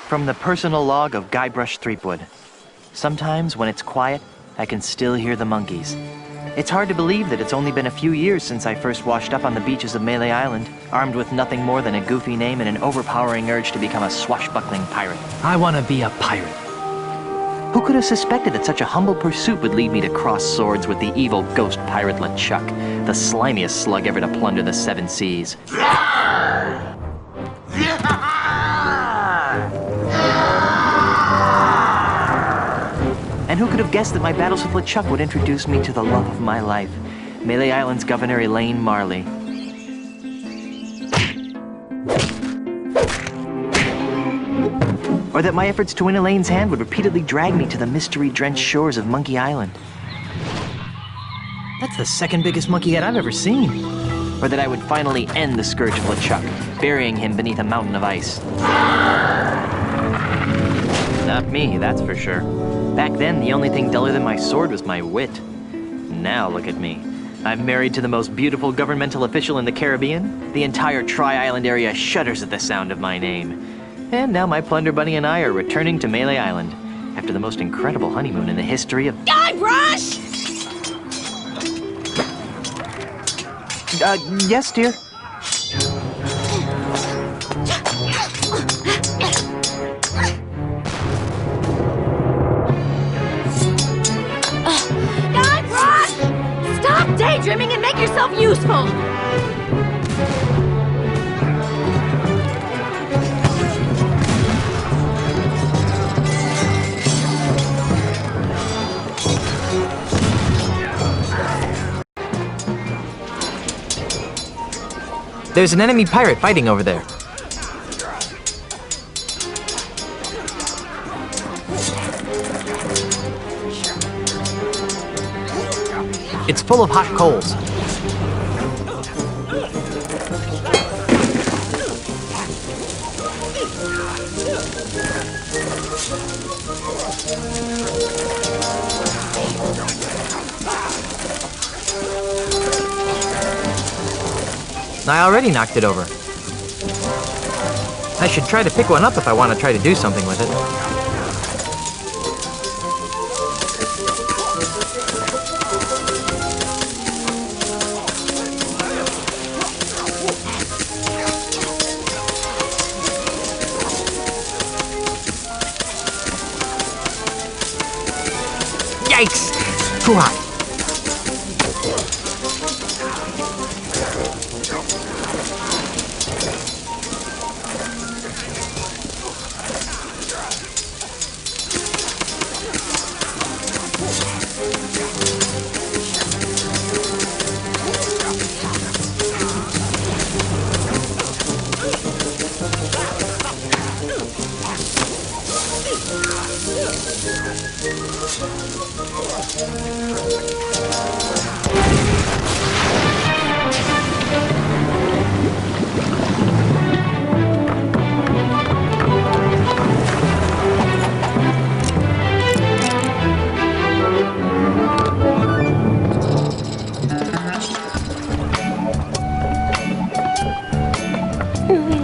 From the personal log of Guybrush Threepwood. Sometimes, when it's quiet, I can still hear the monkeys. It's hard to believe that it's only been a few years since I first washed up on the beaches of Melee Island, armed with nothing more than a goofy name and an overpowering urge to become a swashbuckling pirate. I want to be a pirate. Who could have suspected that such a humble pursuit would lead me to cross swords with the evil ghost pirate LeChuck, the slimiest slug ever to plunder the seven seas? And who could have guessed that my battles with LeChuck would introduce me to the love of my life, Melee Island's Govenor Elaine Marley. Or that my efforts to win Elaine's hand would repeatedly drag me to the mystery-drenched shores of Monkey Island. That's the second biggest monkey head I've ever seen. Or that I would finally end the scourge of LeChuck, burying him beneath a mountain of ice. Not me, that's for sure. Back then, the only thing duller than my sword was my wit. Now look at me. I'm married to the most beautiful governmental official in the Caribbean. The entire Tri-Island area shudders at the sound of my name. And now my Plunder Bunny and I are returning to Melee Island after the most incredible honeymoon in the history of... Guybrush! Yes, dear? Guybrush! Stop daydreaming and make yourself useful! There's an enemy pirate fighting over there. It's full of hot coals. I already knocked it over. I should try to pick one up if I want to try to do something with it. Yikes! Too hot.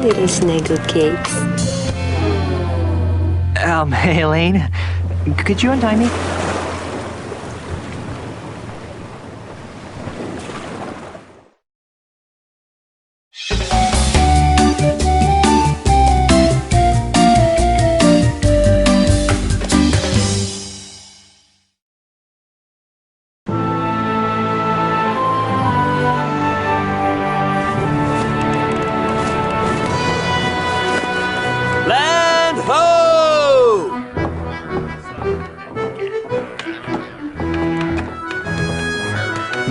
Little snuggle cakes. Hey, Elaine. Could you untie me?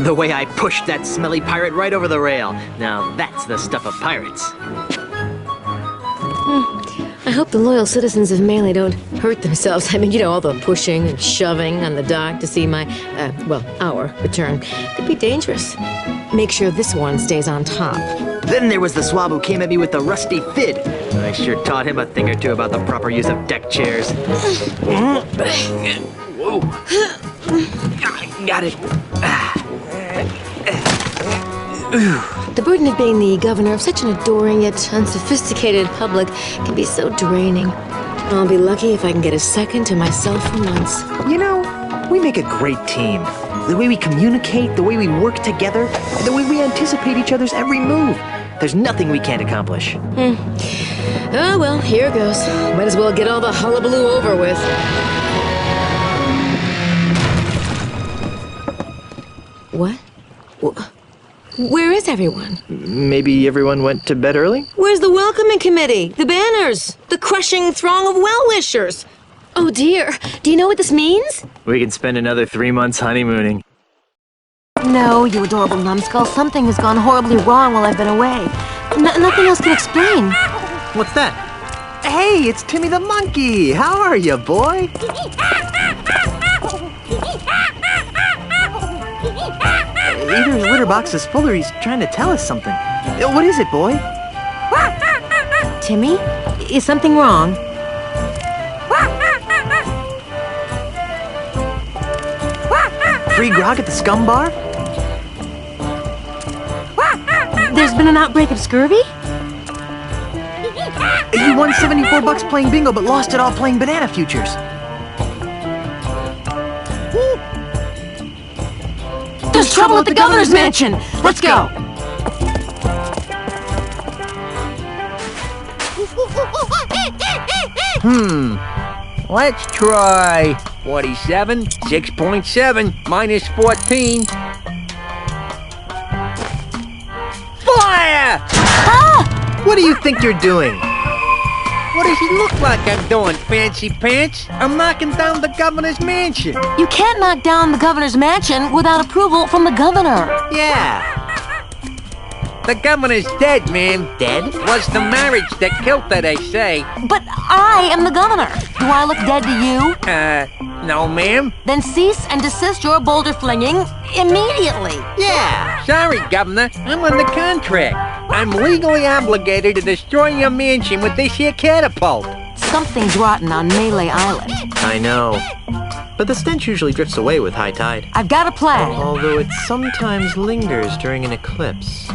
The way I pushed that smelly pirate right over the rail. Now that's the stuff of pirates. I hope the loyal citizens of Melee don't hurt themselves. I mean, you know, all the pushing and shoving on the dock to see my, our return could be dangerous. Make sure this one stays on top. Then there was the swab who came at me with the rusty fid. I sure taught him a thing or two about the proper use of deck chairs. Whoa. Got it. The burden of being the governor of such an adoring yet unsophisticated public can be so draining. I'll be lucky if I can get a second to myself for once. You know, we make a great team. The way we communicate, the way we work together, the way we anticipate each other's every move. There's nothing we can't accomplish. Oh, well, here goes. Might as well get all the hullabaloo over with. What? Where is everyone? Maybe everyone went to bed early? Where's the welcoming committee? The banners? The crushing throng of well-wishers? Oh dear, do you know what this means? We can spend another 3 months honeymooning. No, you adorable numbskull. Something has gone horribly wrong while I've been away. Nothing else can explain. What's that? Hey, it's Timmy the monkey! How are you, boy? Either his litter box is full or he's trying to tell us something. What is it, boy? Timmy, is something wrong? Free grog at the Scumm Bar? There's been an outbreak of scurvy? You won $74 playing bingo but lost it all playing banana futures. There's trouble at the governor's mansion! Let's go! Let's try 47, 6.7, minus 14. Fire! What do you think you're doing? What does it look like I'm doing, fancy pants? I'm knocking down the governor's mansion. You can't knock down the governor's mansion without approval from the governor. Yeah. The governor's dead, man. Dead? Was the marriage that killed her, they say. But I am the governor. Do I look dead to you? No, ma'am. Then cease and desist your boulder flinging immediately. Yeah. Sorry, Governor. I'm under contract. I'm legally obligated to destroy your mansion with this here catapult. Something's rotten on Melee Island. I know. But the stench usually drifts away with high tide. I've got a plan. Although it sometimes lingers during an eclipse.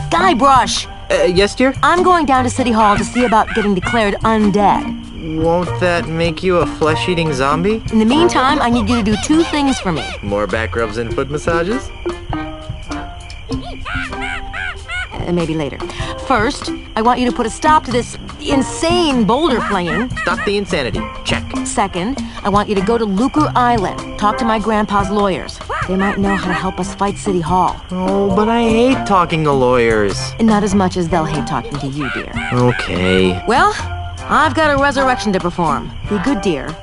Guybrush! Yes, dear? I'm going down to City Hall to see about getting declared undead. Won't that make you a flesh-eating zombie? In the meantime, I need you to do 2 things for me. More back rubs and foot massages? Maybe later. First, I want you to put a stop to this insane boulder flinging. Stop the insanity. Check. Second, I want you to go to Lucre Island. Talk to my grandpa's lawyers. They might know how to help us fight City Hall. Oh, but I hate talking to lawyers. And not as much as they'll hate talking to you, dear. Okay. Well, I've got a resurrection to perform. Be good, dear.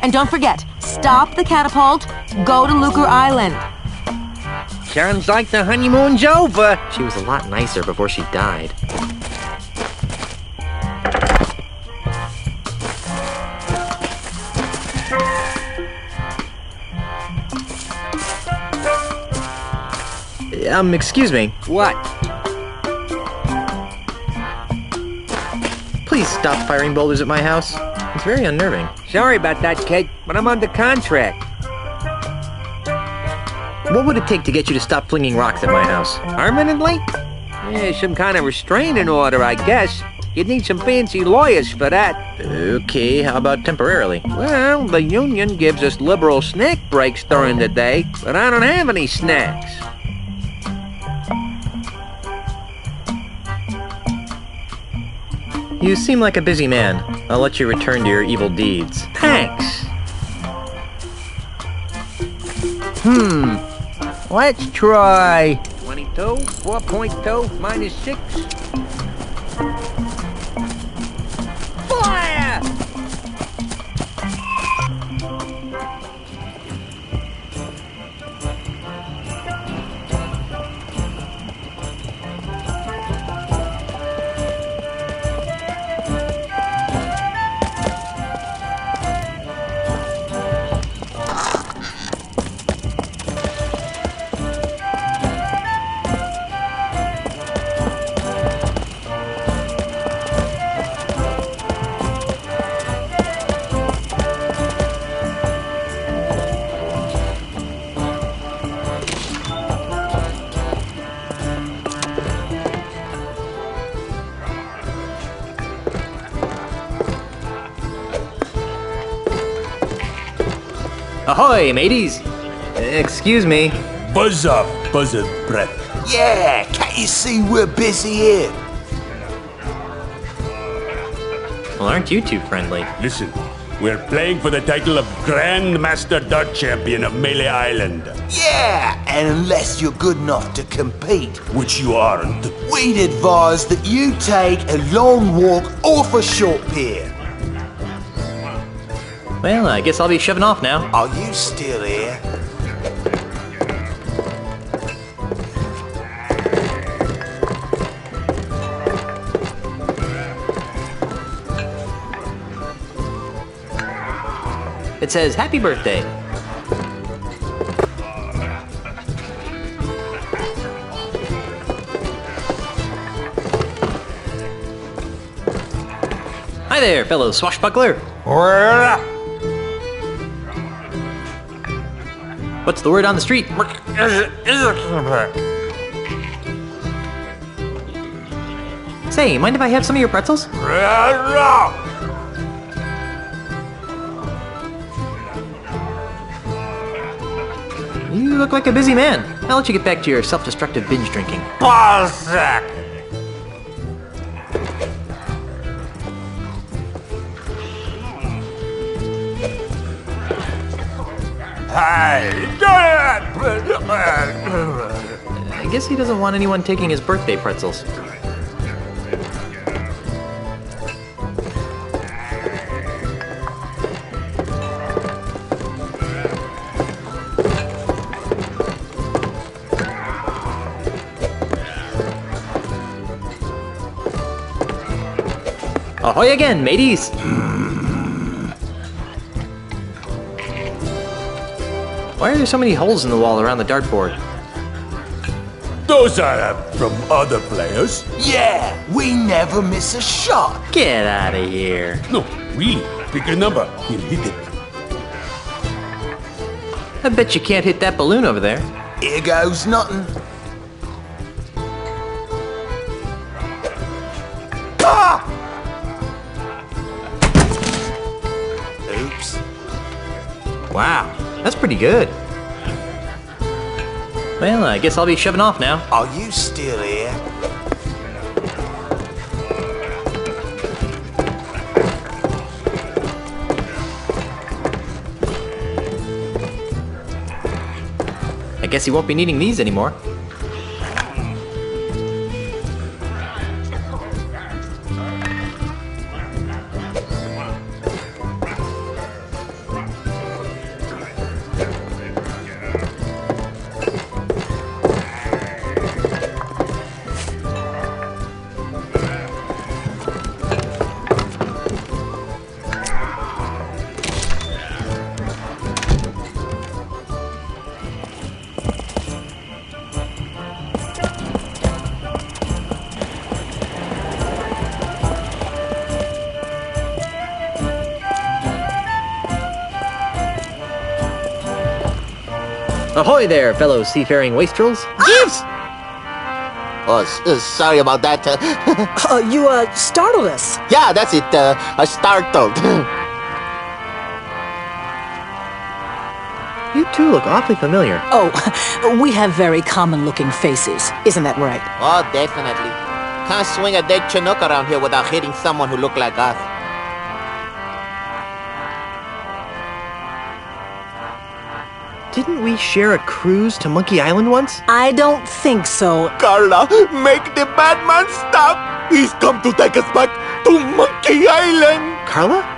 And don't forget, stop the catapult, go to Lucre Island. Sounds like the honeymoon's over. She was a lot nicer before she died. Excuse me. What? Please stop firing boulders at my house. It's very unnerving. Sorry about that, kid, but I'm under contract. What would it take to get you to stop flinging rocks at my house? Permanently? Yeah, some kind of restraining order, I guess. You'd need some fancy lawyers for that. Okay, how about temporarily? Well, the union gives us liberal snack breaks during the day, but I don't have any snacks. You seem like a busy man. I'll let you return to your evil deeds. Thanks. Let's try 22, 4.2, minus 6. Fire! Ahoy, mateys! Excuse me. Buzz up, buzzard breath. Yeah, can't you see we're busy here? Well, aren't you too friendly? Listen, we're playing for the title of Grandmaster Dart Champion of Melee Island. Yeah, and unless you're good enough to compete, Which you aren't. we'd advise that you take a long walk off a short pier. Well, I guess I'll be shoving off now. Are you still here? It says, happy birthday. Hi there, fellow swashbuckler. What's the word on the street? Say, mind if I have some of your pretzels? You look like a busy man. I'll let you get back to your self-destructive binge drinking. I guess he doesn't want anyone taking his birthday pretzels. Ahoy again, mateys! Why are there so many holes in the wall around the dartboard? Those are from other players. Yeah, we never miss a shot. Get out of here. No, really. Pick a number. We'll hit it. I bet you can't hit that balloon over there. Here goes nothing. Ah! Oops. Wow, that's pretty good. Well, I guess I'll be shoving off now. Are you still here? I guess he won't be needing these anymore. Ahoy there, fellow seafaring wastrels. Yes! Oh, sorry about that. You startled us. Yeah, that's it. I startled. You two look awfully familiar. Oh, we have very common-looking faces. Isn't that right? Oh, definitely. Can't swing a dead Chinook around here without hitting someone who look like us. Didn't we share a cruise to Monkey Island once? I don't think so. Carla, make the bad man stop. He's come to take us back to Monkey Island. Carla?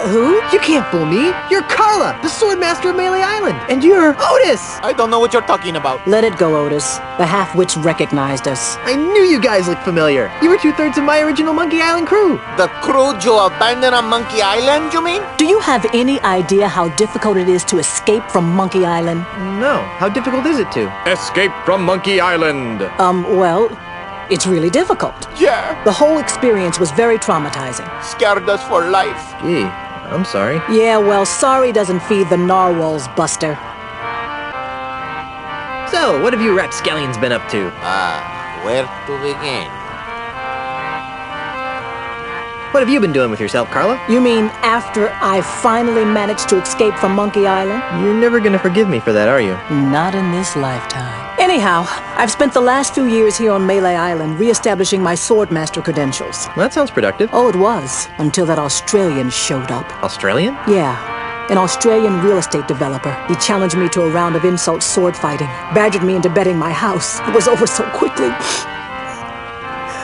Who? You can't fool me. You're Carla, the Swordmaster of Melee Island. And you're Otis. I don't know what you're talking about. Let it go, Otis. The half-wits recognized us. I knew you guys looked familiar. You were 2/3 of my original Monkey Island crew. The crew you abandoned on Monkey Island, you mean? Do you have any idea how difficult it is to escape from Monkey Island? No. How difficult is it to? Escape from Monkey Island. Well, it's really difficult. Yeah, The whole experience was very traumatizing. scared us for life. Gee, I'm sorry. Yeah, well, sorry doesn't feed the narwhals, Buster. So, what have you rapscallions been up to? Where to begin? What have you been doing with yourself, Carla? You mean after I finally managed to escape from Monkey Island? You're never gonna forgive me for that, are you? Not in this lifetime. Anyhow, I've spent the last few years here on Melee Island re-establishing my Swordmaster credentials. Well, that sounds productive. Oh, it was, until that Australian showed up. Australian? Yeah, an Australian real estate developer. He challenged me to a round of insult sword fighting, badgered me into betting my house. It was over so quickly.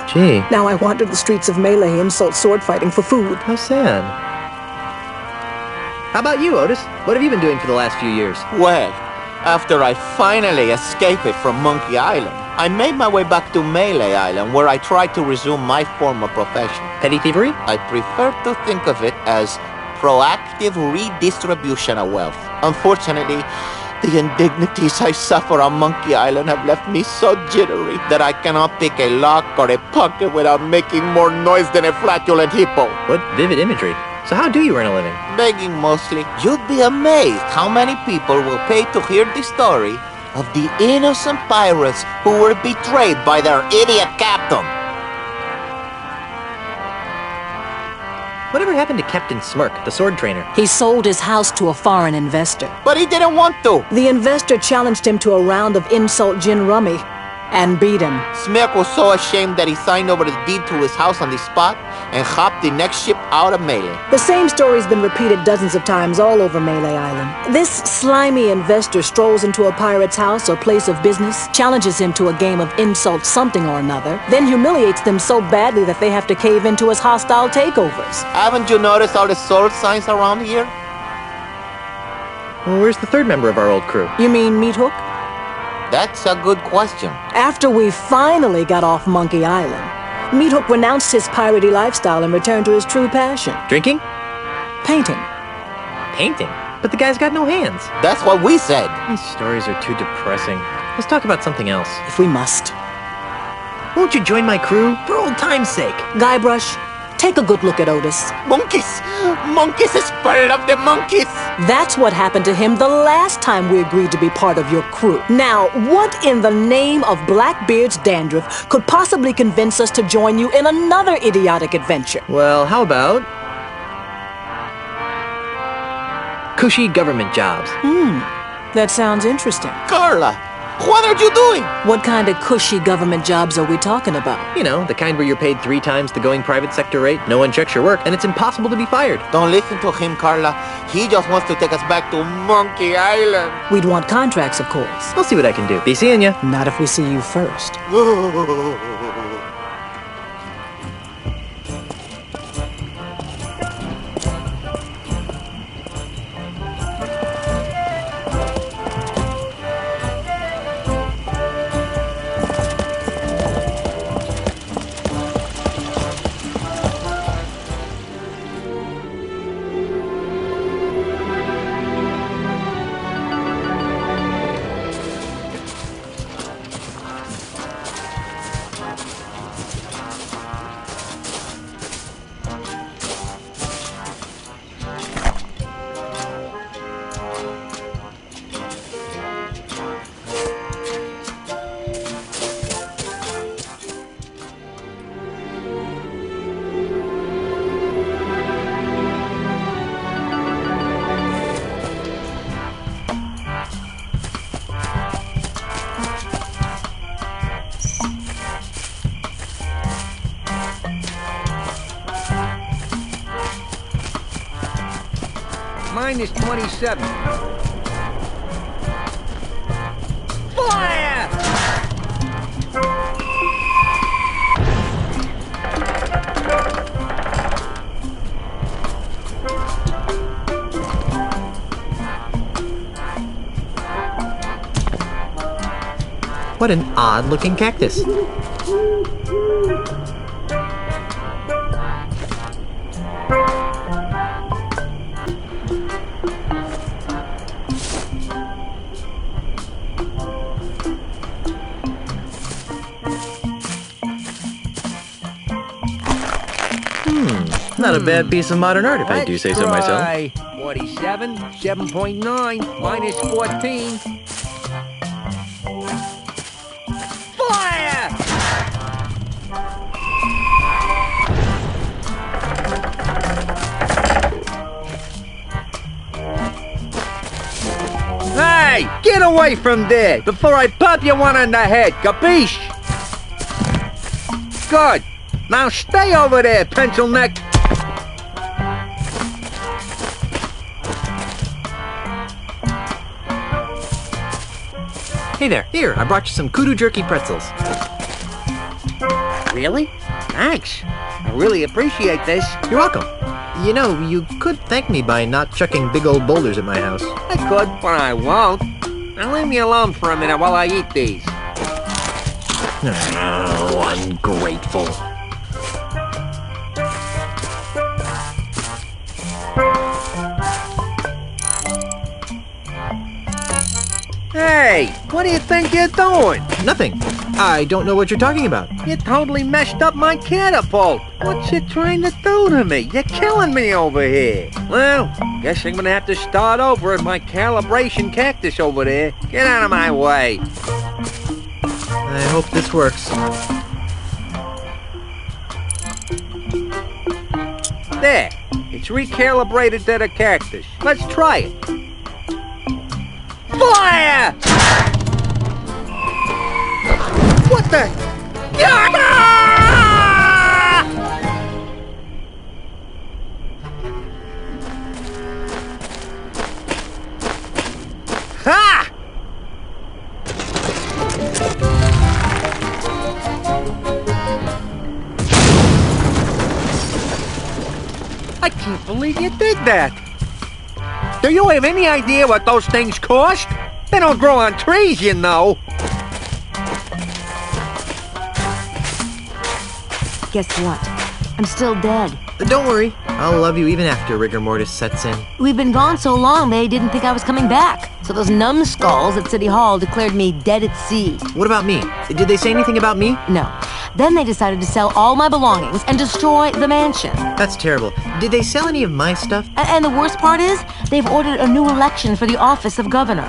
Gee. Now I wander the streets of Melee insult sword fighting for food. How sad. How about you, Otis? What have you been doing for the last few years? Well, after I finally escaped from Monkey Island, I made my way back to Melee Island, where I tried to resume my former profession. Petty thievery? I prefer to think of it as proactive redistribution of wealth. Unfortunately, the indignities I suffer on Monkey Island have left me so jittery that I cannot pick a lock or a pocket without making more noise than a flatulent hippo. What vivid imagery. So how do you earn a living? Begging mostly. You'd be amazed how many people will pay to hear the story of the innocent pirates who were betrayed by their idiot captain. Whatever happened to Captain Smirk, the sword trainer? He sold his house to a foreign investor. But he didn't want to. The investor challenged him to a round of insult gin rummy and beat him. Smirk was so ashamed that he signed over the deed to his house on the spot and hopped the next ship out of Melee. The same story's been repeated dozens of times all over Melee Island. This slimy investor strolls into a pirate's house or place of business, challenges him to a game of insult something or another, then humiliates them so badly that they have to cave into his hostile takeovers. Haven't you noticed all the sword signs around here? Well, where's the third member of our old crew? You mean Meat Hook? That's a good question. After we finally got off Monkey Island, Meat Hook renounced his piratey lifestyle and returned to his true passion. Drinking? Painting. Painting? But the guy's got no hands. That's what we said. These stories are too depressing. Let's talk about something else. If we must. Won't you join my crew? For old time's sake. Guybrush, take a good look at Otis. Monkeys! Monkeys, spirit of the monkeys! That's what happened to him the last time we agreed to be part of your crew. Now, what in the name of Blackbeard's dandruff could possibly convince us to join you in another idiotic adventure? Well, how about Cushy Government Jobs? That sounds interesting. Carla, what are you doing? What kind of cushy government jobs are we talking about? You know, the kind where you're paid 3 times the going private sector rate, no one checks your work, and it's impossible to be fired. Don't listen to him, Carla. He just wants to take us back to Monkey Island. We'd want contracts, of course. I'll see what I can do. Be seeing ya. Not if we see you first. Mine is 27. Fire! What an odd-looking cactus. Not a bad piece of modern art, if I do say so myself. 47, 7.9, minus 14. Fire! Hey, get away from there before I pop you one on the head, capiche? Good. Now stay over there, pencil neck. Hey there. Here, I brought you some kudu jerky pretzels. Really? Thanks. I really appreciate this. You're welcome. You know, you could thank me by not chucking big old boulders at my house. I could, but I won't. Now leave me alone for a minute while I eat these. Oh, ungrateful. Hey, what do you think you're doing? Nothing. I don't know what you're talking about. You totally messed up my catapult. What you trying to do to me? You're killing me over here. Well, guess I'm gonna have to start over at my calibration cactus over there. Get out of my way. I hope this works. There. It's recalibrated to the cactus. Let's try it. Fire! What the? Ha! I can't believe you did that. Do you have any idea what those things cost? They don't grow on trees, you know. Guess what? I'm still dead. Don't worry. I'll love you even after rigor mortis sets in. We've been gone so long, they didn't think I was coming back. So those numbskulls at City Hall declared me dead at sea. What about me? Did they say anything about me? No. Then they decided to sell all my belongings and destroy the mansion. That's terrible. Did they sell any of my stuff? And the worst part is, they've ordered a new election for the office of governor.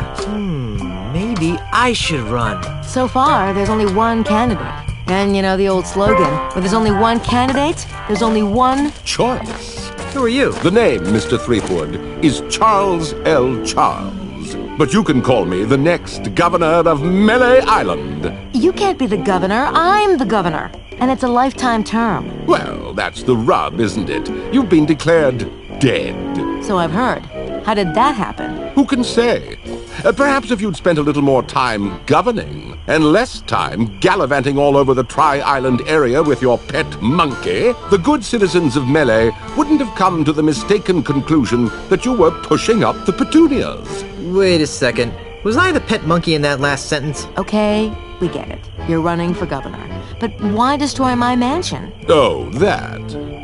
Maybe I should run. So far, there's only one candidate. And you know the old slogan, where there's only one candidate, there's only one Choice. Who are you? The name, Mr. Threepwood, is Charles L. Charles. But you can call me the next governor of Melee Island. You can't be the governor, I'm the governor. And it's a lifetime term. Well, that's the rub, isn't it? You've been declared dead. So I've heard. How did that happen? Who can say? Perhaps if you'd spent a little more time governing and less time gallivanting all over the Tri-Island area with your pet monkey, the good citizens of Melee wouldn't have come to the mistaken conclusion that you were pushing up the petunias. Wait a second. Was I the pet monkey in that last sentence? Okay, we get it. You're running for governor. But why destroy my mansion? Oh, that.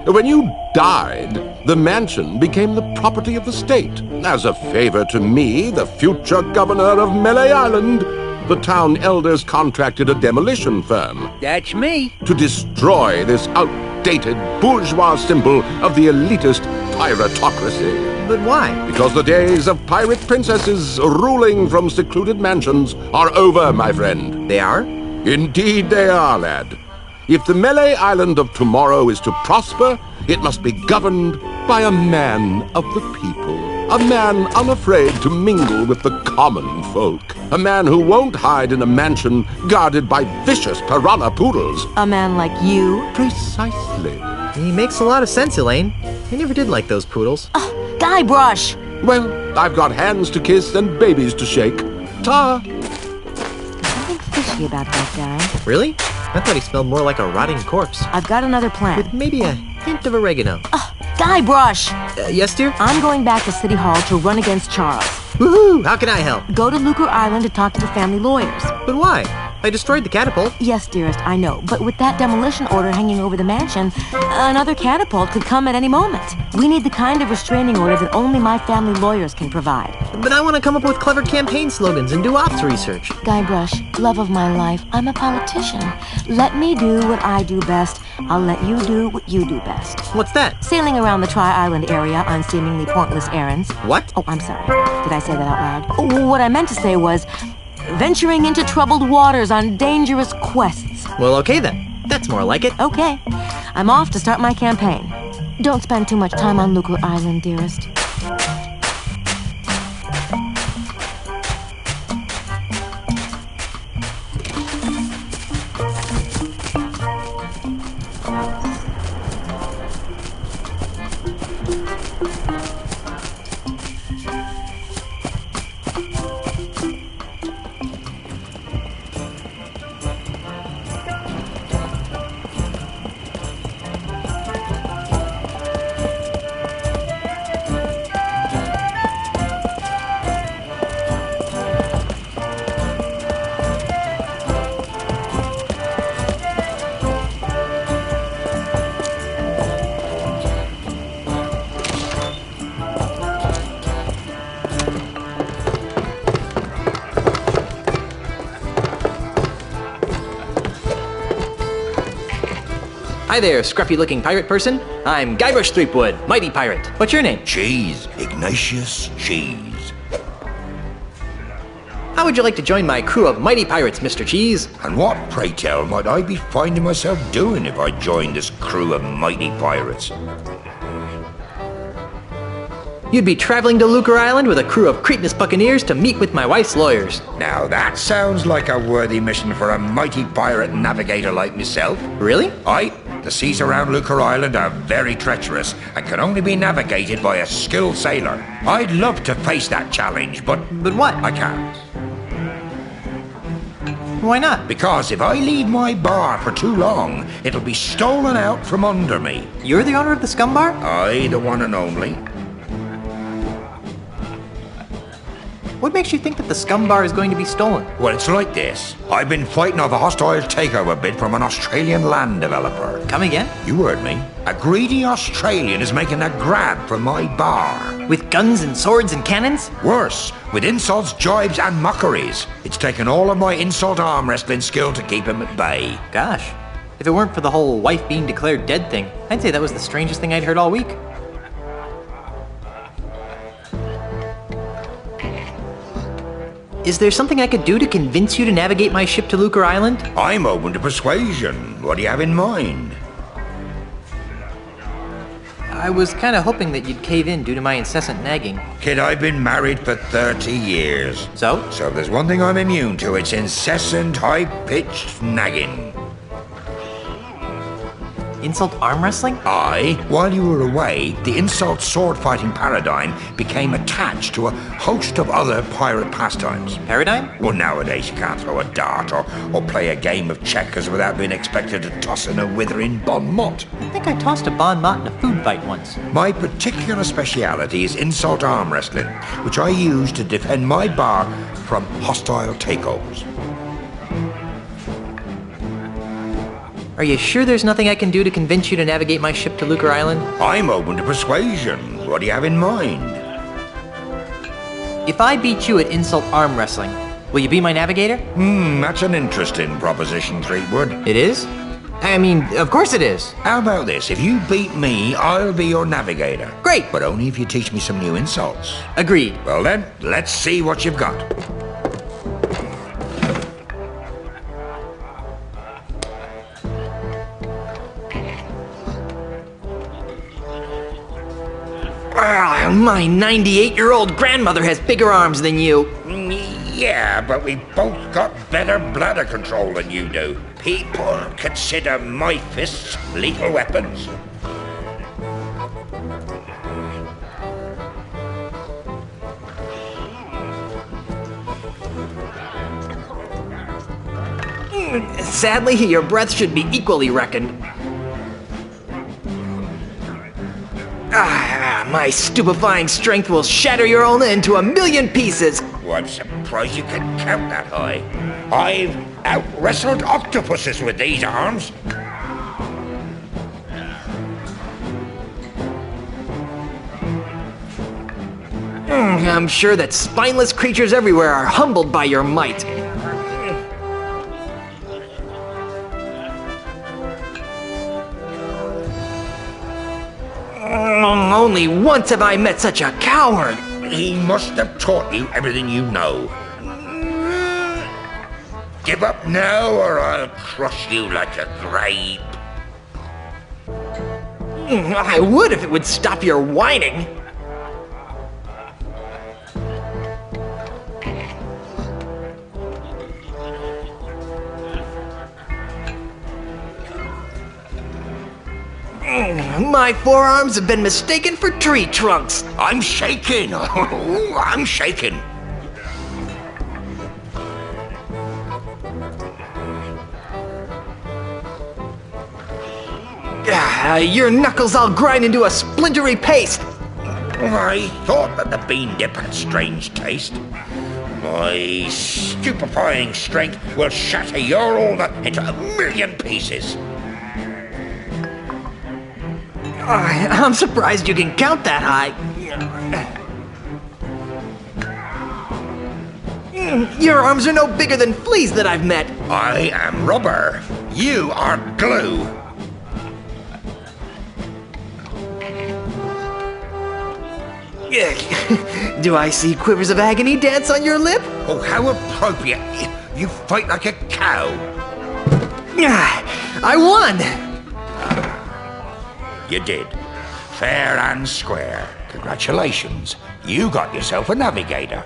When you died, the mansion became the property of the state. As a favor to me, the future governor of Melee Island, the town elders contracted a demolition firm That's me. to destroy this outdated bourgeois symbol of the elitist piratocracy. But why? Because the days of pirate princesses ruling from secluded mansions are over, my friend. They are? Indeed they are, lad. If the Melee Island of tomorrow is to prosper, it must be governed by a man of the people. A man unafraid to mingle with the common folk. A man who won't hide in a mansion guarded by vicious piranha poodles. A man like you? Precisely. He makes a lot of sense, Elaine. I never did like those poodles. Guybrush! Well, I've got hands to kiss and babies to shake. Ta! Something fishy about that guy. Really? I thought he smelled more like a rotting corpse. I've got another plan. With maybe a hint of oregano. Guybrush! Yes, dear? I'm going back to City Hall to run against Charles. Woohoo! How can I help? Go to Lucre Island to talk to the family lawyers. But why? I destroyed the catapult. Yes, dearest, I know. But with that demolition order hanging over the mansion, another catapult could come at any moment. We need the kind of restraining order that only my family lawyers can provide. But I want to come up with clever campaign slogans and do ops research. Guybrush, love of my life, I'm a politician. Let me do what I do best. I'll let you do what you do best. What's that? Sailing around the Tri-Island area on seemingly pointless errands. What? Oh, I'm sorry. Did I say that out loud? Oh, what I meant to say was venturing into troubled waters on dangerous quests. Well, okay then. That's more like it. Okay. I'm off to start my campaign. Don't spend too much time on Lucre Island, dearest. Hi there, scruffy-looking pirate person. I'm Guybrush Threepwood, mighty pirate. What's your name? Cheese. Ignatius Cheese. How would you like to join my crew of mighty pirates, Mr. Cheese? And what, pray tell, might I be finding myself doing if I joined this crew of mighty pirates? You'd be traveling to Lucre Island with a crew of cretinous buccaneers to meet with my wife's lawyers. Now that sounds like a worthy mission for a mighty pirate navigator like myself. Really? Aye, the seas around Lucre Island are very treacherous and can only be navigated by a skilled sailor. I'd love to face that challenge, but what? I can't. Why not? Because if I leave my bar for too long, it'll be stolen out from under me. You're the owner of the Scumm Bar? Aye, the one and only. What makes you think that the Scumm Bar is going to be stolen? Well, it's like this. I've been fighting off a hostile takeover bid from an Australian land developer. Come again? You heard me. A greedy Australian is making a grab for my bar. With guns and swords and cannons? Worse, with insults, jibes, and mockeries. It's taken all of my insult arm wrestling skill to keep him at bay. Gosh, if it weren't for the whole wife being declared dead thing, I'd say that was the strangest thing I'd heard all week. Is there something I could do to convince you to navigate my ship to Lucre Island? I'm open to persuasion. What do you have in mind? I was kind of hoping that you'd cave in due to my incessant nagging. Kid, I've been married for 30 years. So? So if there's one thing I'm immune to, it's incessant, high-pitched nagging. Insult arm wrestling? Aye. While you were away, the insult sword-fighting paradigm became attached to a host of other pirate pastimes. Paradigm? Well, nowadays you can't throw a dart or play a game of checkers without being expected to toss in a withering bon mot. I think I tossed a bon mot in a food fight once. My particular speciality is insult arm wrestling, which I use to defend my bar from hostile takeovers. Are you sure there's nothing I can do to convince you to navigate my ship to Lucre Island? I'm open to persuasion. What do you have in mind? If I beat you at insult arm wrestling, will you be my navigator? That's an interesting proposition, Threepwood. It is? I mean, of course it is. How about this? If you beat me, I'll be your navigator. Great! But only if you teach me some new insults. Agreed. Well then, let's see what you've got. My 98-year-old grandmother has bigger arms than you. Yeah, but we both got better bladder control than you do. People consider my fists lethal weapons. Sadly, your breath should be equally reckoned. My stupefying strength will shatter your ulna into 1,000,000 pieces. Well, I'm surprised you can count that high. I've out-wrestled octopuses with these arms. I'm sure that spineless creatures everywhere are humbled by your might. Only once have I met such a coward. He must have taught you everything you know. Give up now or I'll crush you like a grape. I would if it would stop your whining. My forearms have been mistaken for tree trunks. I'm shaking. I'm shaking. Your knuckles all grind into a splintery paste. I thought that the bean dip had strange taste. My stupefying strength will shatter your ulna into 1,000,000 pieces. I'm surprised you can count that high. Your arms are no bigger than fleas that I've met. I am rubber. You are glue. Do I see quivers of agony dance on your lip? Oh, how appropriate. You fight like a cow. I won! You did. Fair and square. Congratulations. You got yourself a navigator.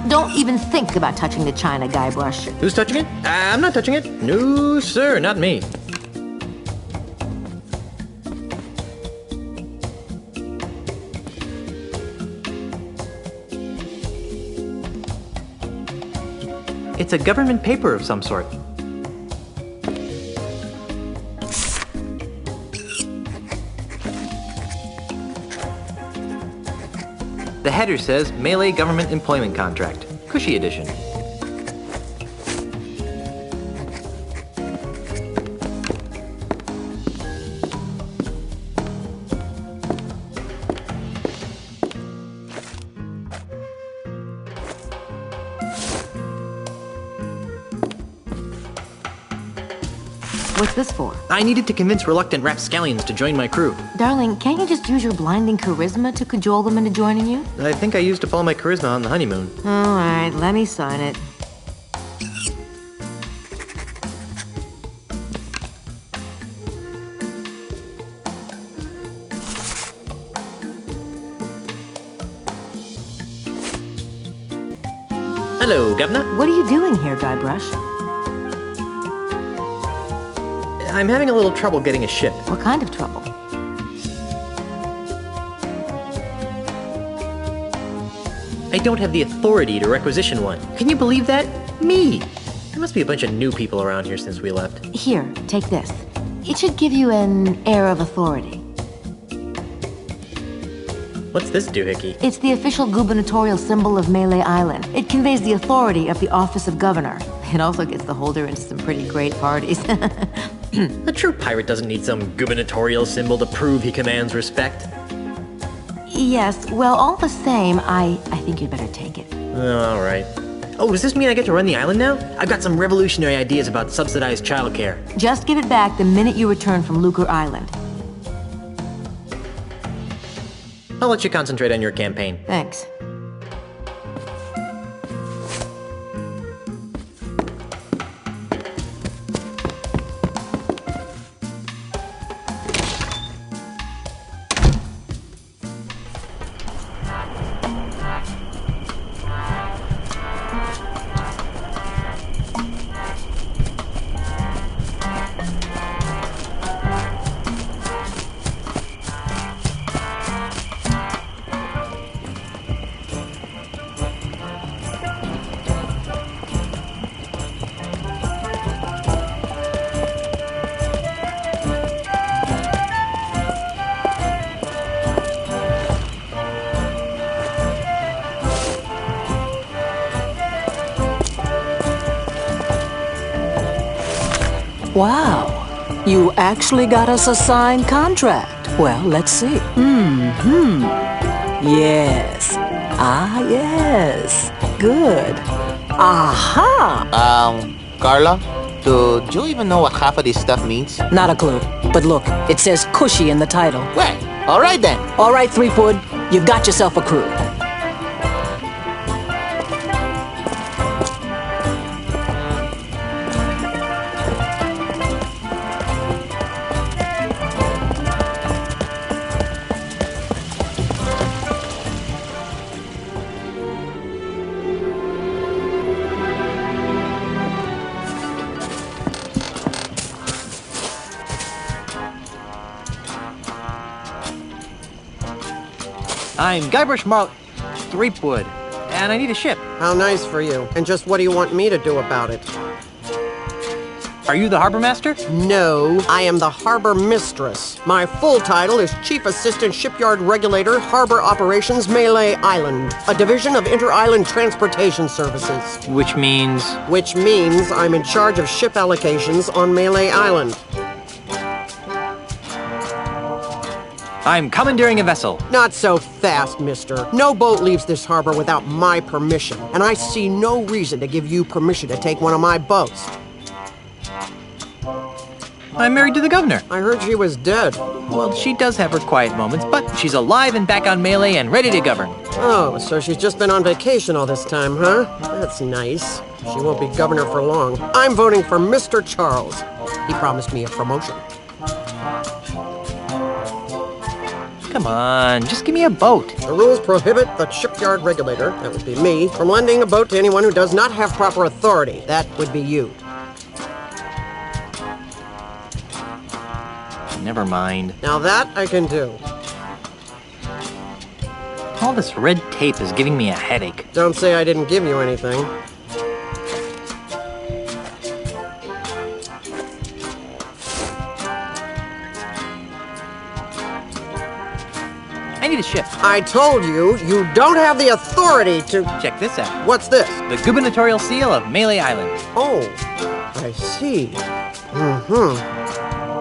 Don't even think about touching the china, Guybrush. Who's touching it? I'm not touching it. No, sir, not me. It's a government paper of some sort. The header says Melee Government Employment Contract, Cushy Edition. What's this for? I needed to convince reluctant rapscallions to join my crew. Darling, can't you just use your blinding charisma to cajole them into joining you? I think I used up all my charisma on the honeymoon. All right, let me sign it. Hello, Governor. What are you doing here, Guybrush? I'm having a little trouble getting a ship. What kind of trouble? I don't have the authority to requisition one. Can you believe that? Me! There must be a bunch of new people around here since we left. Here, take this. It should give you an air of authority. What's this doohickey? It's the official gubernatorial symbol of Melee Island. It conveys the authority of the office of governor. It also gets the holder into some pretty great parties. A true pirate doesn't need some gubernatorial symbol to prove he commands respect. Yes, well, all the same, I think you'd better take it. All right. Oh, does this mean I get to run the island now? I've got some revolutionary ideas about subsidized childcare. Just give it back the minute you return from Lucre Island. I'll let you concentrate on your campaign. Thanks. Wow. You actually got us a signed contract. Well, let's see. Yes. Ah, yes. Good. Aha! Carla, do you even know what half of this stuff means? Not a clue. But look, it says Cushy in the title. Well, all right then. All right, Threepwood, you've got yourself a crew. I'm Guybrush Threepwood, and I need a ship. How nice for you. And just what do you want me to do about it? Are you the harbor master? No, I am the harbor mistress. My full title is Chief Assistant Shipyard Regulator, Harbor Operations, Melee Island, a division of Inter-Island Transportation Services. Which means? Which means I'm in charge of ship allocations on Melee Island. I'm commandeering a vessel. Not so fast, mister. No boat leaves this harbor without my permission, and I see no reason to give you permission to take one of my boats. I'm married to the governor. I heard she was dead. Well, she does have her quiet moments, but she's alive and back on Melee and ready to govern. Oh, so she's just been on vacation all this time, huh? That's nice. She won't be governor for long. I'm voting for Mr. Charles. He promised me a promotion. Come on, just give me a boat. The rules prohibit the shipyard regulator, that would be me, from lending a boat to anyone who does not have proper authority. That would be you. Never mind. Now that I can do. All this red tape is giving me a headache. Don't say I didn't give you anything. I need a ship. I told you, you don't have the authority to... Check this out. What's this? The gubernatorial seal of Melee Island. Oh, I see.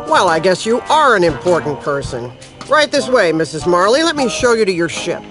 Well, I guess you are an important person. Right this way, Mrs. Marley. Let me show you to your ship.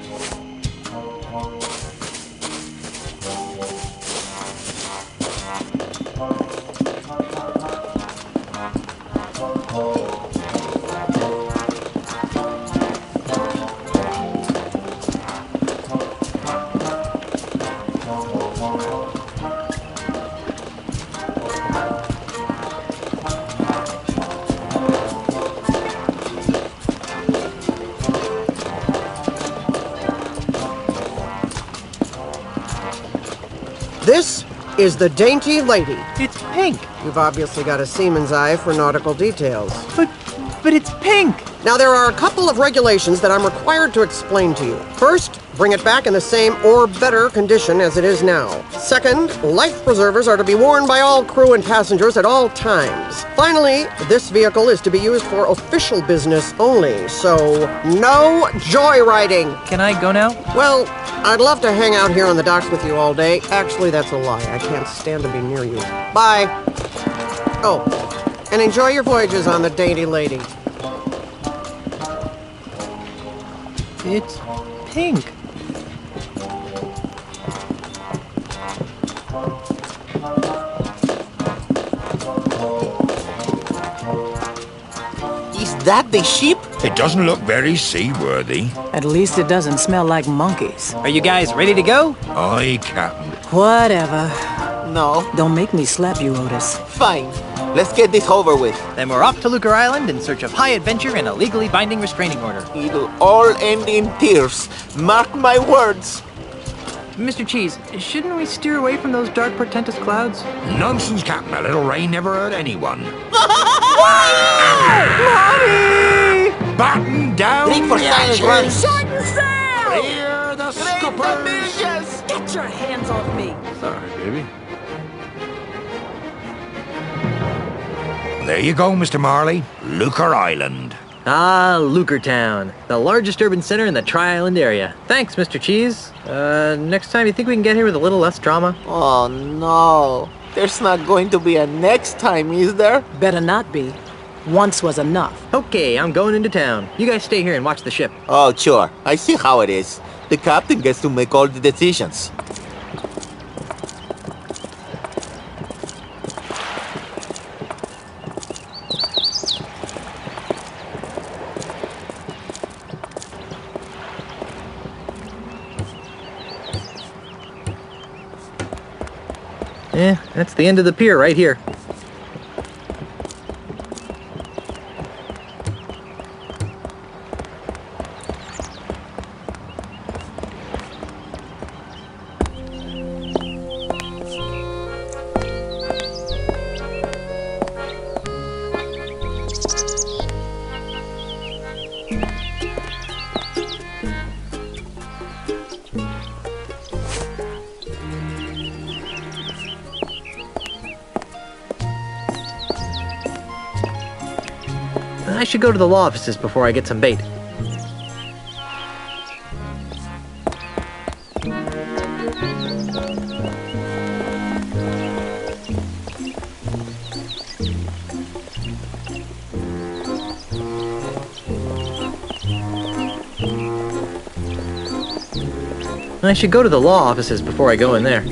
This is the Dainty Lady. It's pink. You've obviously got a seaman's eye for nautical details. But it's pink. Now, there are a couple of regulations that I'm required to explain to you. First, bring it back in the same or better condition as it is now. Second, life preservers are to be worn by all crew and passengers at all times. Finally, this vehicle is to be used for official business only, so no joyriding. Can I go now? Well, I'd love to hang out here on the docks with you all day. Actually, that's a lie. I can't stand to be near you. Bye. Oh, and enjoy your voyages on the Dainty Lady. It's pink. Is that the ship? It doesn't look very seaworthy. At least it doesn't smell like monkeys. Are you guys ready to go? Aye, Captain. Whatever. No. Don't make me slap you, Otis. Fine. Let's get this over with. Then we're off to Lucre Island in search of high adventure and a legally binding restraining order. It'll all end in tears. Mark my words. Mr. Cheese, shouldn't we steer away from those dark, portentous clouds? Nonsense, Captain. A little rain never hurt anyone. Mommy! Batten down Break for the silent hatches. run. Shorten sail! Clear the scuppers. Get your hands off me! Sorry, baby. There you go, Mr. Marley. Lucre Island. Ah, Lucre Town, the largest urban center in the Tri-Island area. Thanks, Mr. Cheese. Next time, you think we can get here with a little less drama? Oh, no. There's not going to be a next time, is there? Better not be. Once was enough. Okay, I'm going into town. You guys stay here and watch the ship. Oh, sure. I see how it is. The captain gets to make all the decisions. That's the end of the pier right here. I should go to the law offices before I get some bait. I should go to the law offices before I go in there.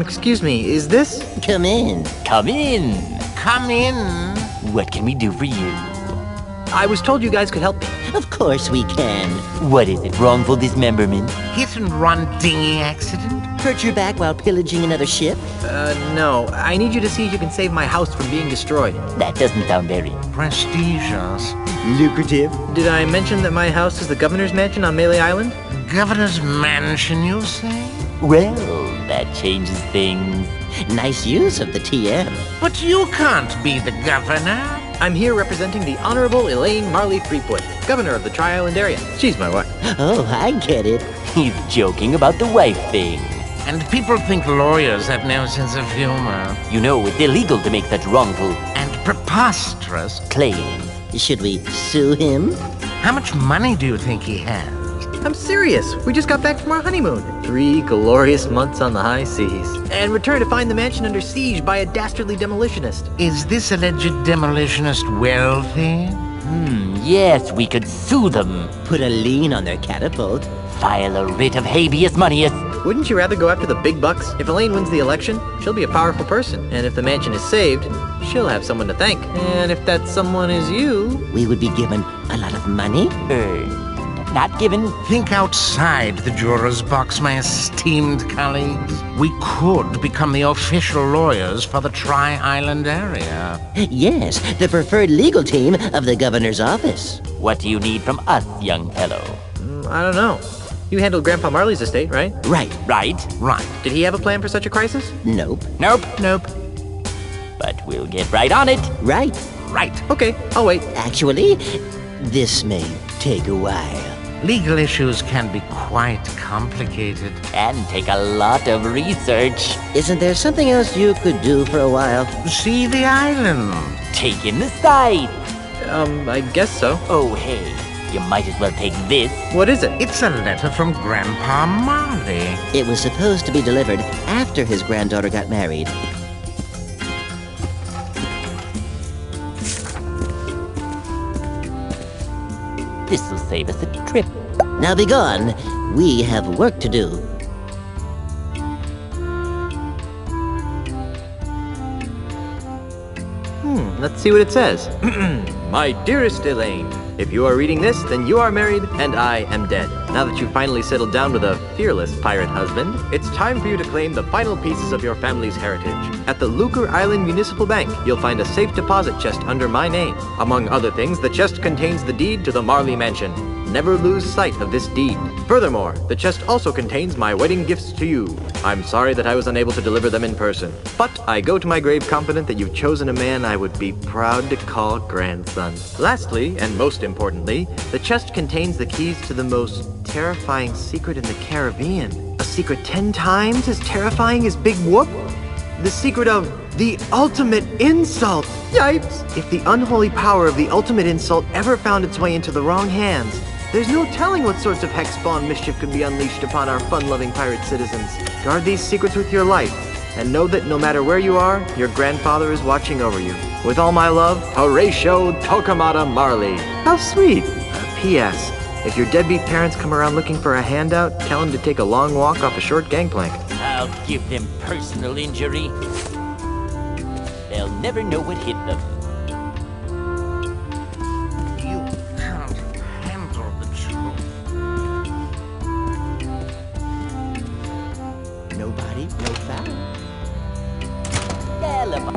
Excuse me, is this? Come in. Come in. Come in. What can we do for you? I was told you guys could help me. Of course we can. What is it? Wrongful dismemberment? Hit and run dinghy accident? Hurt your back while pillaging another ship? No. I need you to see if you can save my house from being destroyed. That doesn't sound very prestigious. Lucrative. Did I mention that my house is the governor's mansion on Melee Island? Governor's mansion, you say? Well, that changes things. Nice use of the TM. But you can't be the governor. I'm here representing the Honorable Elaine Marley Threepwood, governor of the Tri-Island area. She's my wife. Oh, I get it. He's joking about the wife thing. And people think lawyers have no sense of humor. You know, it's illegal to make such wrongful and preposterous claims. Should we sue him? How much money do you think he has? I'm serious. We just got back from our honeymoon. 3 glorious months on the high seas. And returned to find the mansion under siege by a dastardly demolitionist. Is this alleged demolitionist wealthy? Yes, we could sue them. Put a lien on their catapult. File a writ of habeas corpus. Wouldn't you rather go after the big bucks? If Elaine wins the election, she'll be a powerful person. And if the mansion is saved, she'll have someone to thank. And if that someone is you... We would be given a lot of money? Not given. Think outside the juror's box, my esteemed colleagues. We could become the official lawyers for the Tri-Island area. Yes, the preferred legal team of the governor's office. What do you need from us, young fellow? I don't know. You handled Grandpa Marley's estate, right? Right. Did he have a plan for such a crisis? Nope. But we'll get right on it. Right. Okay, I'll wait. Actually, this may take a while. Legal issues can be quite complicated. And take a lot of research. Isn't there something else you could do for a while? See the island. Take in the sight. I guess so. Oh, hey, you might as well take this. What is it? It's a letter from Grandpa Marley. It was supposed to be delivered after his granddaughter got married. This'll save us a trip. Now be gone. We have work to do. Let's see what it says. My dearest Elaine, if you are reading this, then you are married and I am dead. Now that you've finally settled down with a fearless pirate husband, it's time for you to claim the final pieces of your family's heritage. At the Lucre Island Municipal Bank, you'll find a safe deposit chest under my name. Among other things, the chest contains the deed to the Marley Mansion. Never lose sight of this deed. Furthermore, the chest also contains my wedding gifts to you. I'm sorry that I was unable to deliver them in person, but I go to my grave confident that you've chosen a man I would be proud to call grandson. Lastly, and most importantly, the chest contains the keys to the most terrifying secret in the Caribbean. A secret 10 times as terrifying as Big Whoop? The secret of the ultimate insult! Yipes! If the unholy power of the ultimate insult ever found its way into the wrong hands, there's no telling what sorts of hex-spawn mischief could be unleashed upon our fun-loving pirate citizens. Guard these secrets with your life, and know that no matter where you are, your grandfather is watching over you. With all my love, Horatio Tokamata Marley. How sweet! P.S. If your deadbeat parents come around looking for a handout, tell them to take a long walk off a short gangplank. I'll give them personal injury. They'll never know what hit them. You can't handle the truth. Nobody, no foul. Alibi.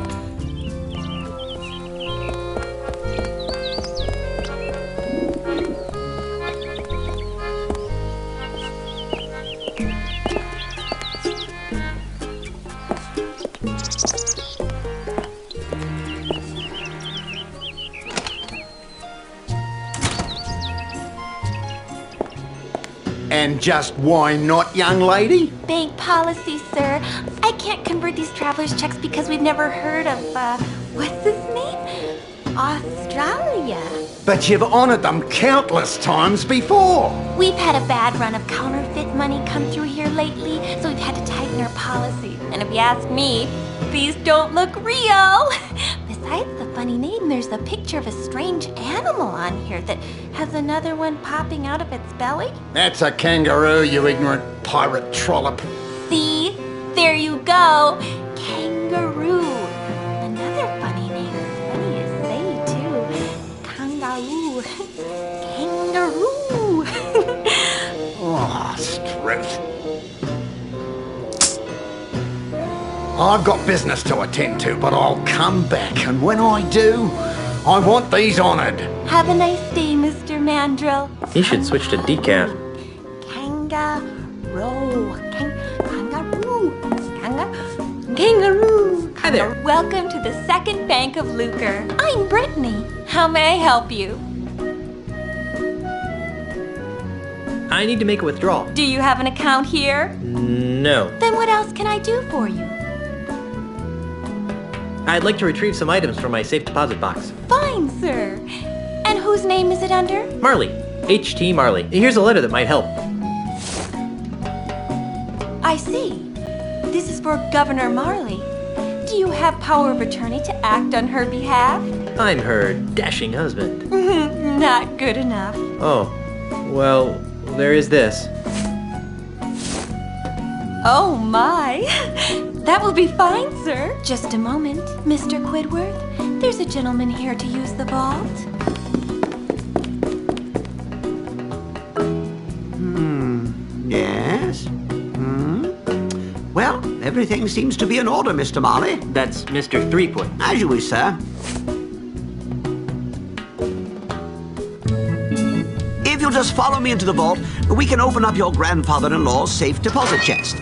And just why not, young lady? Bank policy, sir. I can't convert these traveler's checks because we've never heard of, what's his name? Australia. But you've honored them countless times before. We've had a bad run of counterfeit money come through here lately, so we've had to tighten our policy. And if you ask me, these don't look real. Besides the funny name, there's a picture of a strange animal on here that has another one popping out of its belly. That's a kangaroo, you ignorant pirate trollop. See? There you go. Kangaroo. Another funny name. It's funny to say, too. Kangaroo. Kangaroo. Oh, Struth. I've got business to attend to, but I'll come back, and when I do, I want these honored. Have a nice day, Mr. Mandrill. You should switch to decaf. Kangaroo. Kangaroo. Kangaroo. Hi there. Welcome to the Second Bank of Lucre. I'm Brittany. How may I help you? I need to make a withdrawal. Do you have an account here? No. Then what else can I do for you? I'd like to retrieve some items from my safe deposit box. Fine, sir. And whose name is it under? Marley. H.T. Marley. Here's a letter that might help. I see. This is for Governor Marley. Do you have power of attorney to act on her behalf? I'm her dashing husband. Not good enough. Oh. Well, there is this. Oh my! That will be fine, sir. Just a moment, Mr. Quidworth. There's a gentleman here to use the vault. Yes? Well, everything seems to be in order, Mr. Marley. That's Mr. Threepwood. As you wish, sir. If you'll just follow me into the vault, we can open up your grandfather-in-law's safe deposit chest.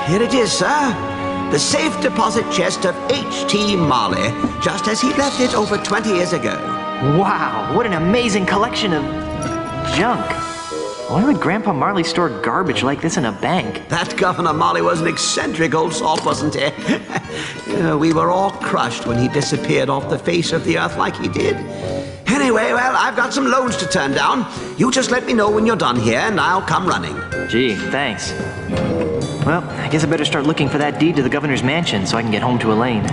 Here it is, sir. The safe deposit chest of H.T. Marley, just as he left it over 20 years ago. Wow, what an amazing collection of junk. Why would Grandpa Marley store garbage like this in a bank? That Governor Marley was an eccentric old salt, wasn't he? We were all crushed when he disappeared off the face of the earth like he did. Anyway, well, I've got some loans to turn down. You just let me know when you're done here, and I'll come running. Gee, thanks. Well, I guess I better start looking for that deed to the governor's mansion so I can get home to Elaine.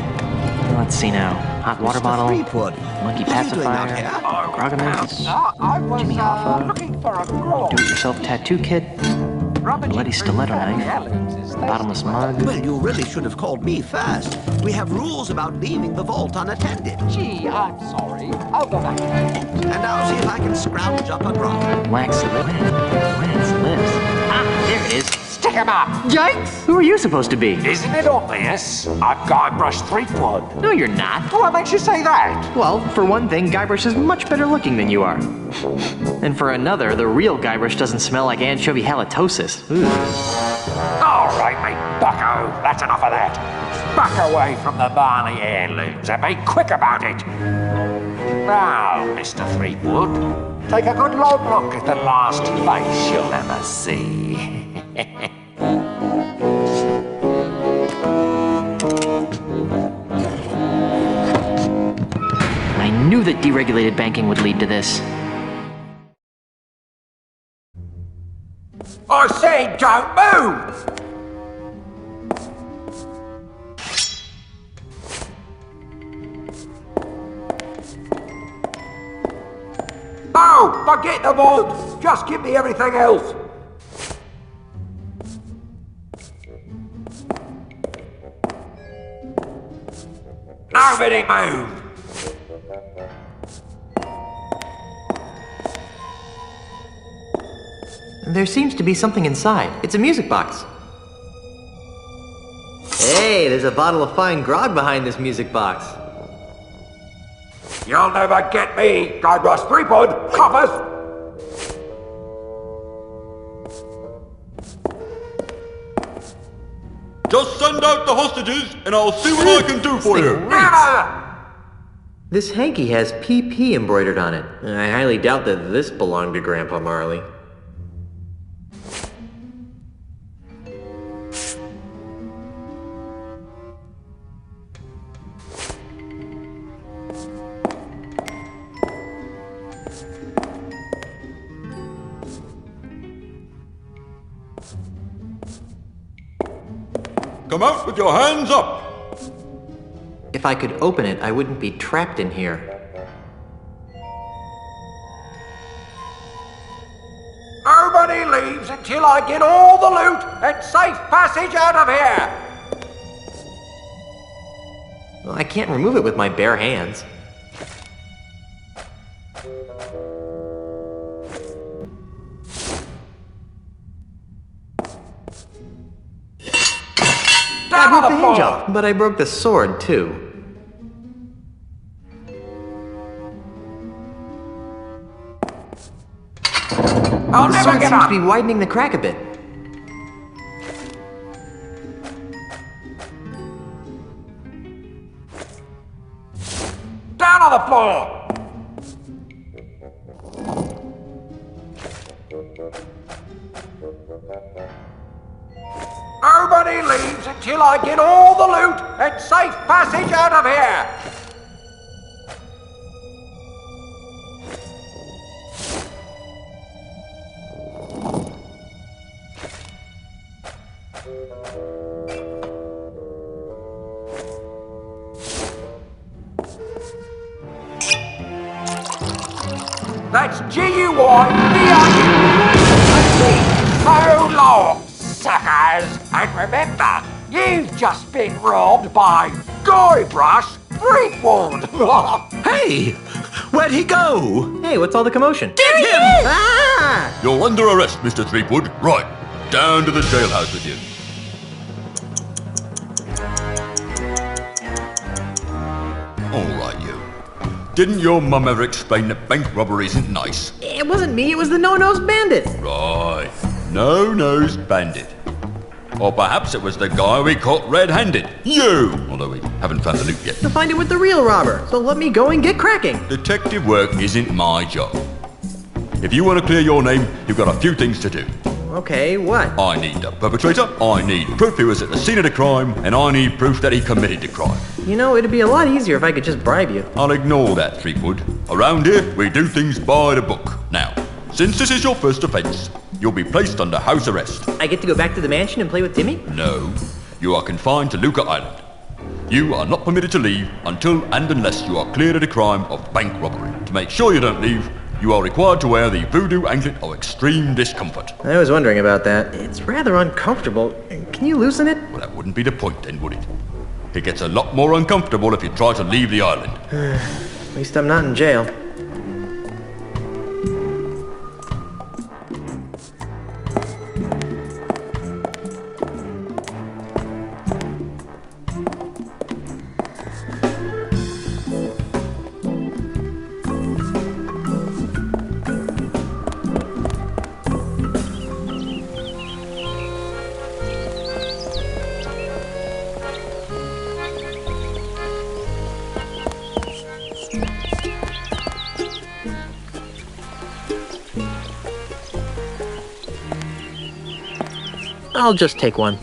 Let's see now. Hot water bottle, monkey pacifier, Grogaments, Jimmy Hoffa, do-it-yourself tattoo kit. bloody stiletto knife, bottomless mug. Well, you really should have called me first. We have rules about leaving the vault unattended. Gee, I'm sorry. I'll go back. And I'll see if I can scrounge up a grog. Wax lips. Ah, there it is. Stick him up! Yikes! Who are you supposed to be? Isn't it obvious? I'm Guybrush Threepwood. No, you're not. What makes you say that? Well, for one thing, Guybrush is much better looking than you are. And for another, the real Guybrush doesn't smell like anchovy halitosis. Ooh. All right, mate, bucko. That's enough of that. Back away from the Barney heirlooms and be quick about it. Now, Mr. Threepwood, take a good long look at the last face you'll ever see. I knew that deregulated banking would lead to this. I said don't move! No! Forget the vault! Just give me everything else! Nobody move! There seems to be something inside. It's a music box. Hey, there's a bottle of fine grog behind this music box. You'll never get me, Guybrush Threepwood, coppers! Just send out the hostages, and I'll see what I can do for you. This hanky has PP embroidered on it. I highly doubt that this belonged to Grandpa Marley. Come out with your hands up! If I could open it, I wouldn't be trapped in here. Nobody leaves until I get all the loot and safe passage out of here! Well, I can't remove it with my bare hands. I broke the hinge off, but I broke the sword, too. The sword seems to be widening the crack a bit. Down on the floor! Nobody leaves until I get all the loot and safe passage out of here! That's G-U-Y-B-I-U. So long, suckers! And remember, you've just been robbed by Guybrush Threepwood! Hey! Where'd he go? Hey, what's all the commotion? Get him! Ah! You're under arrest, Mr. Threepwood. Right, down to the jailhouse with you. All right, you. Didn't your mum ever explain that bank robbery isn't nice? It wasn't me, it was the no-nosed bandit. Right, no-nosed bandit. Or perhaps it was the guy we caught red-handed. You! Although we haven't found the loot yet. You'll find it with the real robber, so let me go and get cracking. Detective work isn't my job. If you want to clear your name, you've got a few things to do. Okay, what? I need the perpetrator, I need proof he was at the scene of the crime, and I need proof that he committed the crime. You know, it'd be a lot easier if I could just bribe you. I'll ignore that, Threepwood. Around here, we do things by the book. Now, since this is your first offense, you'll be placed under house arrest. I get to go back to the mansion and play with Timmy? No, you are confined to Lucre Island. You are not permitted to leave until and unless you are cleared of the crime of bank robbery. To make sure you don't leave, You are required to wear the voodoo anklet of extreme discomfort. I was wondering about that. It's rather uncomfortable. Can you loosen it? Well, that wouldn't be the point then, would it? It gets a lot more uncomfortable if you try to leave the island. At least I'm not in jail. I'll just take one.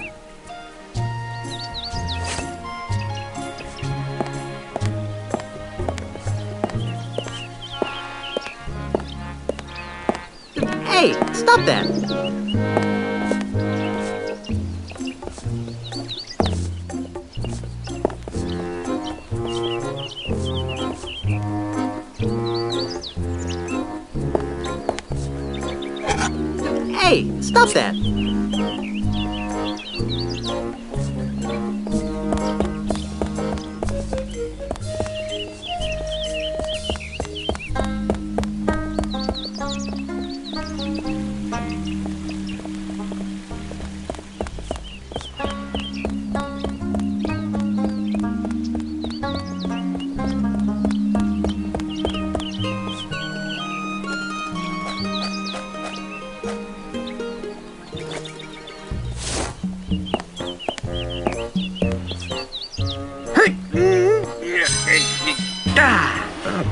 Hey, stop that! Hey, stop that!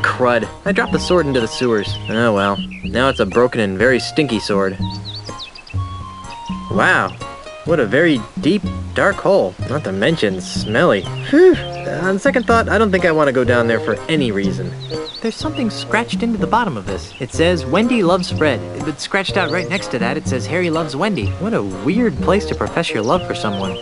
Crud. I dropped the sword into the sewers. Oh well. Now it's a broken and very stinky sword. Wow. What a very deep, dark hole. Not to mention smelly. Whew. On second thought, I don't think I want to go down there for any reason. There's something scratched into the bottom of this. It says, Wendy loves Fred. But scratched out right next to that, it says, Harry loves Wendy. What a weird place to profess your love for someone.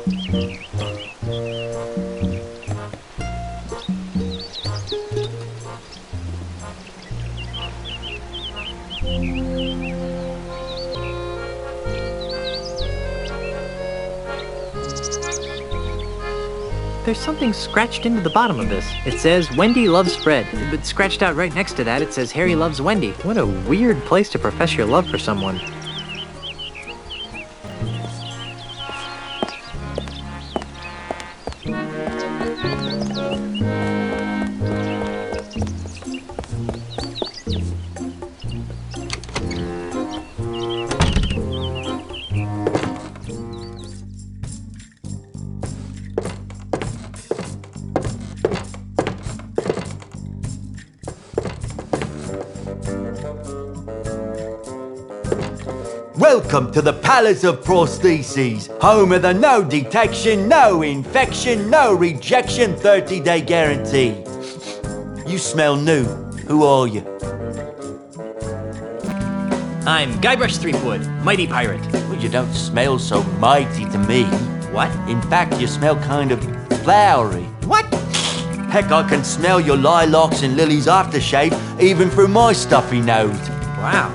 There's something scratched into the bottom of this. It says, Wendy loves Fred. But scratched out right next to that, it says, Harry loves Wendy. What a weird place to profess your love for someone. Welcome to the Palace of Protheses, home of the no detection, no infection, no rejection 30-day guarantee. You smell new. Who are you? I'm Guybrush Threepwood, mighty pirate. Well, you don't smell so mighty to me. What? In fact, you smell kind of flowery. What? Heck, I can smell your lilacs and lilies aftershave even through my stuffy nose. Wow,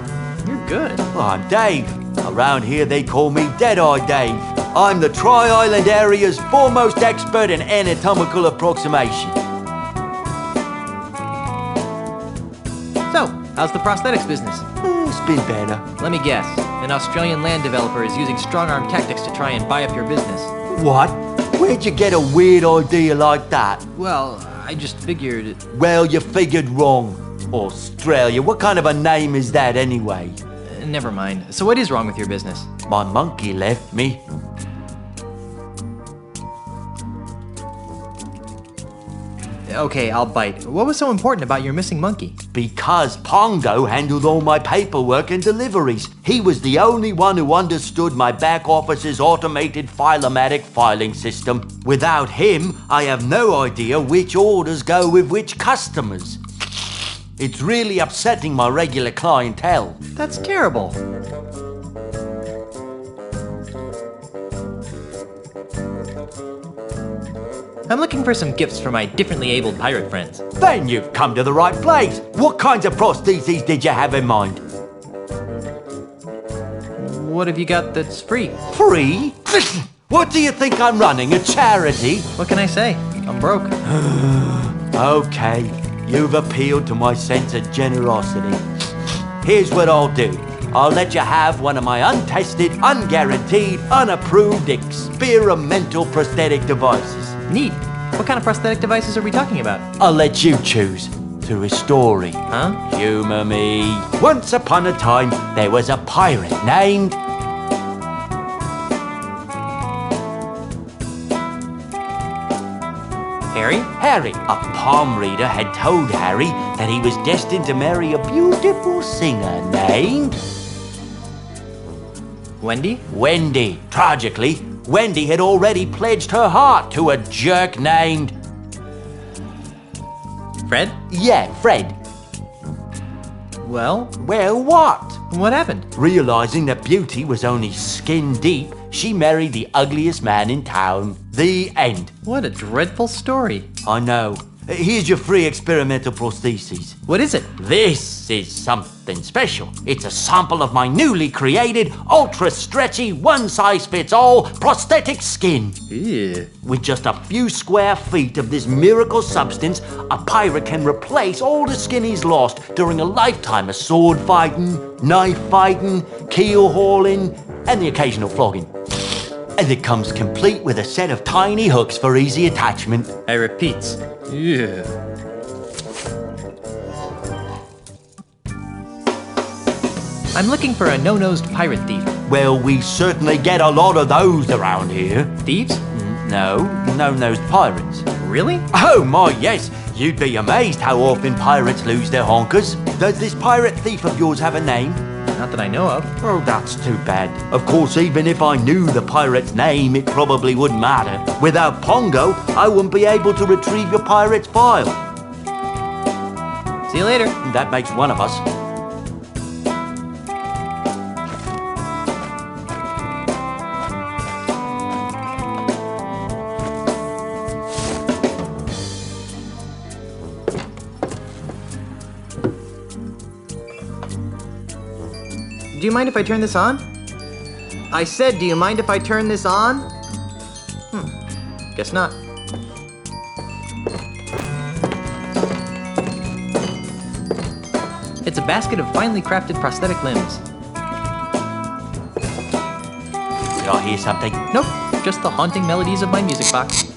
you're good. Well, I'm Dave. Around here they call me Dead-Eye Dave. I'm the Tri-Island area's foremost expert in anatomical approximation. So, how's the prosthetics business? It's been better. Let me guess. An Australian land developer is using strong-arm tactics to try and buy up your business. What? Where'd you get a weird idea like that? Well, I just figured... Well, you figured wrong. Australia, what kind of a name is that anyway? Never mind. So what is wrong with your business? My monkey left me. Okay, I'll bite. What was so important about your missing monkey? Because Pongo handled all my paperwork and deliveries. He was the only one who understood my back office's automated filomatic filing system. Without him, I have no idea which orders go with which customers. It's really upsetting my regular clientele. That's terrible. I'm looking for some gifts for my differently abled pirate friends. Then you've come to the right place. What kinds of prostheses did you have in mind? What have you got that's free? Free? What do you think I'm running, a charity? What can I say? I'm broke. Okay, you've appealed to my sense of generosity. Here's what I'll do. I'll let you have one of my untested, unguaranteed, unapproved, experimental prosthetic devices. Neat. What kind of prosthetic devices are we talking about? I'll let you choose. Through a story. Huh? Humor me. Once upon a time, there was a pirate named... Harry? Harry. A palm reader had told Harry that he was destined to marry a beautiful singer named... Wendy? Wendy. Tragically, Wendy had already pledged her heart to a jerk named... Fred? Yeah, Fred. Well? Well, what? What happened? Realizing that beauty was only skin deep, she married the ugliest man in town. The end. What a dreadful story. I know. Here's your free experimental prostheses. What is it? This is something special. It's a sample of my newly created, ultra-stretchy, one-size-fits-all prosthetic skin. Ew. With just a few square feet of this miracle substance, a pirate can replace all the skin he's lost during a lifetime of sword fighting, knife fighting, keel hauling, and the occasional flogging. And it comes complete with a set of tiny hooks for easy attachment. I repeat. Yeah. I'm looking for a no-nosed pirate thief. Well, we certainly get a lot of those around here. Thieves? No, no-nosed pirates. Really? Oh my, yes. You'd be amazed how often pirates lose their honkers. Does this pirate thief of yours have a name? Not that I know of. Oh, that's too bad. Of course, even if I knew the pirate's name, it probably wouldn't matter. Without Pongo, I wouldn't be able to retrieve your pirate's file. See you later. That makes one of us. Do you mind if I turn this on? I said, do you mind if I turn this on? Guess not. It's a basket of finely crafted prosthetic limbs. Did I hear something? Nope, just the haunting melodies of my music box.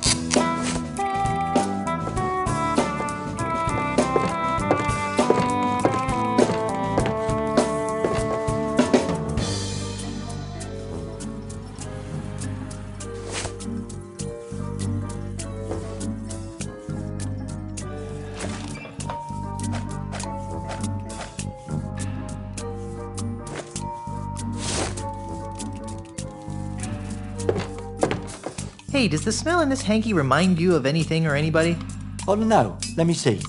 Hey, does the smell in this hanky remind you of anything or anybody? I don't know. Let me see.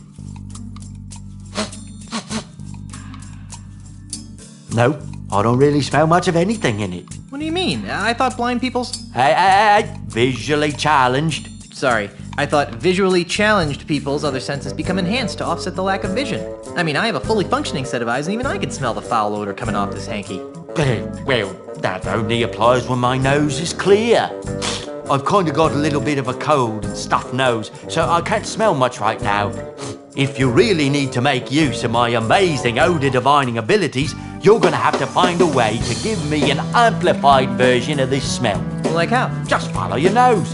No, I don't really smell much of anything in it. What do you mean? I thought blind people's... Hey, visually challenged. Sorry, I thought visually challenged people's other senses become enhanced to offset the lack of vision. I mean, I have a fully functioning set of eyes, and even I can smell the foul odor coming off this hanky. Well, that only applies when my nose is clear. I've kind of got a little bit of a cold and stuffed nose, so I can't smell much right now. If you really need to make use of my amazing odor divining abilities, you're going to have to find a way to give me an amplified version of this smell. Like how? Just follow your nose.